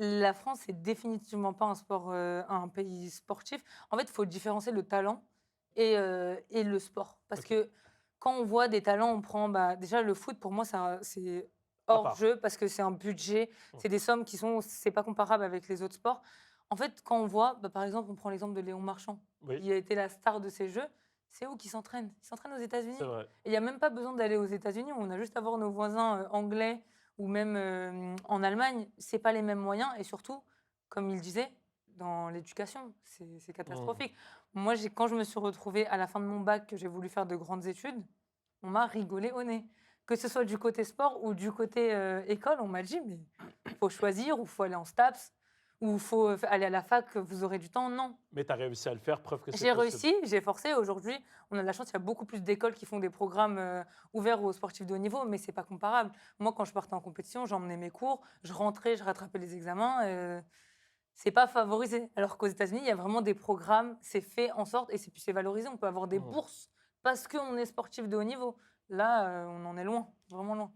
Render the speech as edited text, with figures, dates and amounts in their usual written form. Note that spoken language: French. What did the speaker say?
La France, c'est définitivement pas un pays sportif. En fait, il faut différencier le talent et le sport. Parce OK. que quand on voit des talents, on prend déjà le foot, pour moi, c'est À hors part. jeu parce que c'est un budget, Mmh. c'est des sommes c'est pas comparable avec les autres sports. En fait, quand on voit, par exemple, on prend l'exemple de Léon Marchand, Oui, qui a été la star de ces Jeux, c'est où qu'il s'entraîne? Il s'entraîne aux c'est États-Unis. vrai. Et il n'y a même pas besoin d'aller aux États-Unis, on a juste à voir nos voisins anglais ou même en Allemagne, c'est pas les mêmes moyens et surtout, comme il disait, dans l'éducation, c'est Mmh. catastrophique. Moi, quand je me suis retrouvée à la fin de mon bac, que j'ai voulu faire de grandes études, on m'a rigolé au nez. Que ce soit du côté sport ou du côté école, on m'a dit, mais faut choisir, ou faut aller en STAPS, ou faut aller à la fac, vous aurez du temps. Non. Mais tu as réussi à le faire, preuve que c'est J'ai possible. réussi, j'ai forcé. Aujourd'hui, on a de la chance, il y a beaucoup plus d'écoles qui font des programmes ouverts aux sportifs de haut niveau, mais c'est pas comparable. Moi, quand je partais en compétition, j'emmenais mes cours, je rentrais, je rattrapais les examens. C'est pas favorisé. Alors qu'aux États-Unis, il y a vraiment des programmes, c'est fait en sorte, et c'est valorisé. On peut avoir des Mmh. bourses parce qu'on est sportif de haut niveau. Là, on en est loin, vraiment loin.